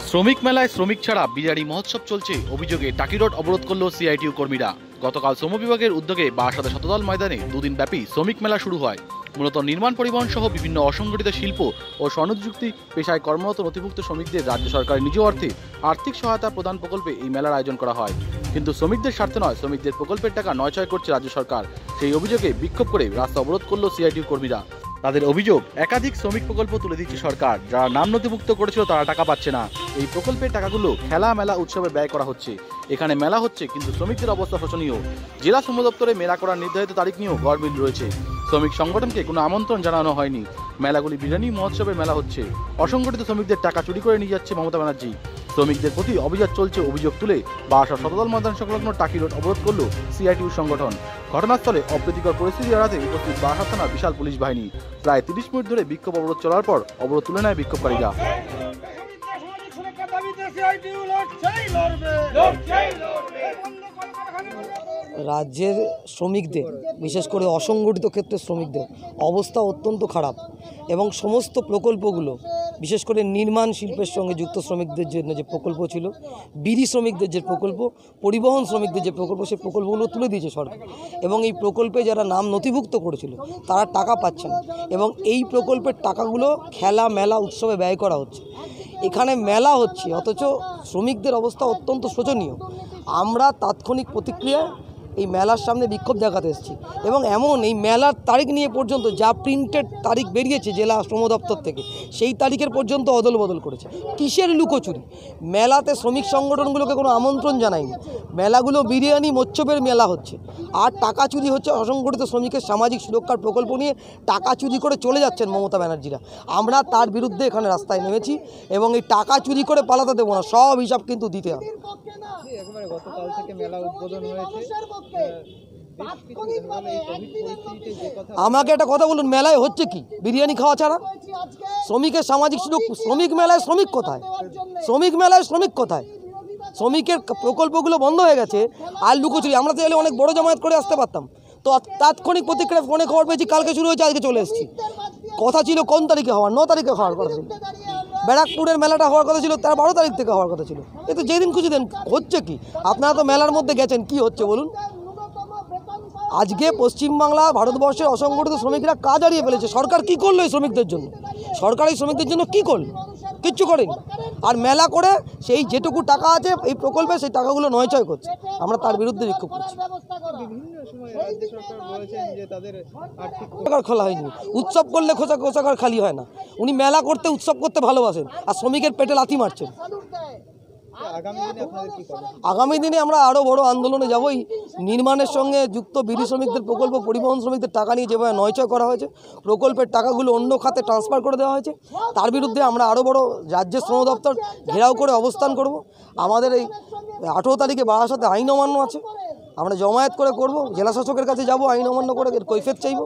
শ্রমিক মেলায় শ্রমিক ছাড়া বিরিয়ানি মহোৎসব চলছে অভিযোগে টাকি রোড অবরোধ করল সিআইটিইউ কর্মীরা। গতকাল শ্রম বিভাগের উদ্যোগে বারাসাতে শতদল ময়দানে দুদিন ব্যাপী শ্রমিক মেলা শুরু হয়। মূলত নির্মাণ পরিবহন সহ বিভিন্ন অসংগঠিত শিল্প ও স্বনিযুক্তি পেশায় কর্মরত নথিভুক্ত শ্রমিকদের রাজ্য সরকারের নিজ অর্থে আর্থিক সহায়তা প্রদান প্রকল্পে এই মেলার আয়োজন করা হয়। কিন্তু শ্রমিকদের স্বার্থে নয়, শ্রমিকদের প্রকল্পের টাকা নয়ছয় করছে রাজ্য সরকার। সেই অভিযোগে বিক্ষোভ করে রাস্তা অবরোধ করল সিআইটিইউ কর্মীরা। তাদের অভিযোগ, একাধিক শ্রমিক প্রকল্প তুলে দিচ্ছে সরকার, যারা নাম নথিভুক্ত করেছিল তারা টাকা পাচ্ছে না। এই প্রকল্পের টাকাগুলো খেলা মেলা উৎসবে ব্যয় করা হচ্ছে। এখানে মেলা হচ্ছে কিন্তু শ্রমিকদের অবস্থা শোচনীয়। জেলা শ্রম দপ্তরে মেলা করার নির্ধারিত তারিখ নিয়েও গড়মিল রয়েছে। শ্রমিক সংগঠনকে কোনো আমন্ত্রণ জানানো হয়নি। মেলাগুলি বিরিয়ানি মহোৎসবের মেলা হচ্ছে। অসংগঠিত শ্রমিকদের টাকা চুরি করে নিয়ে যাচ্ছে মমতা ব্যানার্জি। শ্রমিকদের প্রতি অভিযোগ চলছে অভিযোগ তুলে বারাসাত শতদল ময়দান সংলগ্ন টাকি রোড অবরোধ করল সিআইটিইউ সংগঠন। ঘটনাস্থলে অপ্রীতিকর পরিস্থিতি এড়াতে উপস্থিত বারাসাত থানার বিশাল পুলিশ বাহিনী। প্রায় 30 মিনিট ধরে বিক্ষোভ অবরোধ চলার পর অবরোধ তুলে নেয় বিক্ষোভকারীরা। রাজ্যের শ্রমিকদের, বিশেষ করে অসংগঠিত ক্ষেত্রে শ্রমিকদের অবস্থা অত্যন্ত খারাপ এবং সমস্ত প্রকল্পগুলো, বিশেষ করে নির্মাণ শিল্পের সঙ্গে যুক্ত শ্রমিকদের জন্য যে প্রকল্প ছিল, বিড়ি শ্রমিকদের যে প্রকল্প, পরিবহন শ্রমিকদের যে প্রকল্প, সেই প্রকল্পগুলো তুলে দিয়েছে সরকার। এবং এই প্রকল্পে যারা নাম নথিভুক্ত করেছিল তারা টাকা পাচ্ছে না এবং এই প্রকল্পের টাকাগুলো খেলা মেলা উৎসবে ব্যয় করা হচ্ছে। এখানে মেলা হচ্ছে অথচ শ্রমিকদের অবস্থা অত্যন্ত শোচনীয়। আমরা তাৎক্ষণিক প্রতিক্রিয়ায় এই মেলার সামনে বিক্ষোভ দেখাতে এসেছি এবং এমন এই মেলার তারিখ নিয়ে পর্যন্ত যা প্রিন্টেড তারিখ বেরিয়েছে জেলা শ্রম দপ্তর থেকে, সেই তারিখের পর্যন্ত অদল বদল করেছে। কিসের লুকোচুরি? মেলাতে শ্রমিক সংগঠনগুলোকে কোনো আমন্ত্রণ জানায়নি। মেলাগুলো বিরিয়ানি মহোৎসবের মেলা হচ্ছে আর টাকা চুরি হচ্ছে। অসংগঠিত শ্রমিকের সামাজিক সুরক্ষার প্রকল্প নিয়ে টাকা চুরি করে চলে যাচ্ছেন মমতা ব্যানার্জিরা। আমরা তার বিরুদ্ধে এখানে রাস্তায় নেমেছি এবং এই টাকা চুরি করে পালাতে দেবো না, সব হিসাব কিন্তু দিতে হবে। গতকাল থেকে মেলা উদ্বোধন হয়েছে। আমাকে একটা কথা বলুন, মেলায় হচ্ছে কি? বিরিয়ানি খাওয়া ছাড়া? শ্রমিকের সামাজিক সুযোগ, শ্রমিক মেলায় শ্রমিক কোথায়? শ্রমিক মেলায় শ্রমিক কোথায়? শ্রমিকের প্রকল্পগুলো বন্ধ হয়ে গেছে আর লুকোচুরি। আমরা তো এলে অনেক বড় জামায়াত করে আসতে পারতাম, তো তাৎক্ষণিক প্রতিক্রিয়া ফোনে খবর পেয়েছি কালকে শুরু হয়েছে, আজকে চলে এসেছি। কথা ছিল কোন তারিখে হওয়ার? 9 তারিখে হওয়ার কথা ছিল। ব্যারাকপুরের মেলাটা হওয়ার কথা ছিল তার 12 তারিখ থেকে হওয়ার কথা ছিল। এ তো যেদিন খুশি দেন। হচ্ছে কি? আপনারা তো মেলার মধ্যে গেছেন, কি হচ্ছে বলুন? আজকে পশ্চিমবাংলা, ভারতবর্ষের অসংগঠিত শ্রমিকরা কাজ হারিয়ে ফেলেছে। সরকার কি করলো এই শ্রমিকদের জন্য? সরকার এই শ্রমিকদের জন্য কি করলো? কিচ্ছু করেনি। আর মেলা করে সেই যেটুকু টাকা আছে এই প্রকল্পে, সেই টাকাগুলো নয়ছয় করছে। আমরা তার বিরুদ্ধে বিক্ষোভ করছি। খোলা হয়নি। উৎসব করলে কোষাগার খালি হয় না। উনি মেলা করতে, উৎসব করতে ভালোবাসেন আর শ্রমিকের পেটে লাথি মারছেন। আগামী দিনে আমরা আরও বড় আন্দোলনে যাবই। নির্মাণের সঙ্গে যুক্ত বিড়ি শ্রমিকদের প্রকল্প, পরিবহন শ্রমিকদের টাকা নিয়ে যেভাবে নয়ছয় করা হয়েছে, প্রকল্পের টাকাগুলো অন্য খাতে ট্রান্সফার করে দেওয়া হয়েছে, তার বিরুদ্ধে আমরা আরও বড় রাজ্যের শ্রম দপ্তর ঘেরাও করে অবস্থান করব। আমাদের এই 18 তারিখে বারাসাতে আইন অমান্য আছে, আমরা জমায়েত করে করব। জেলা শাসকের কাছে যাব, আইন অমান্য করে কৈফিয়ত চাইব।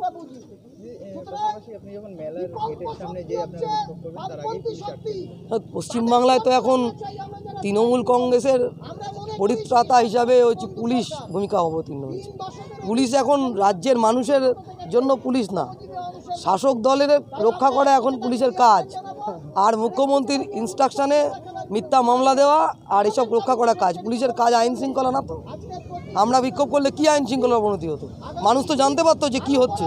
পশ্চিমবাংলায় তো এখন তৃণমূল কংগ্রেসের পরিত্রাতা হিসাবে হচ্ছে পুলিশ ভূমিকা অবতীর্ণ হয়েছে। পুলিশ এখন রাজ্যের মানুষের জন্য পুলিশ না, শাসক দলের রক্ষা করা এখন পুলিশের কাজ। আর মুখ্যমন্ত্রীর ইনস্ট্রাকশানে মিথ্যা মামলা দেওয়া আর এসব রক্ষা করা কাজ। পুলিশের কাজ আইন শৃঙ্খলা না। তো আমরা বিক্ষোভ করলে কি আইন শৃঙ্খলার অবনতি হতো? মানুষ তো জানতে পারতো যে কি হচ্ছে।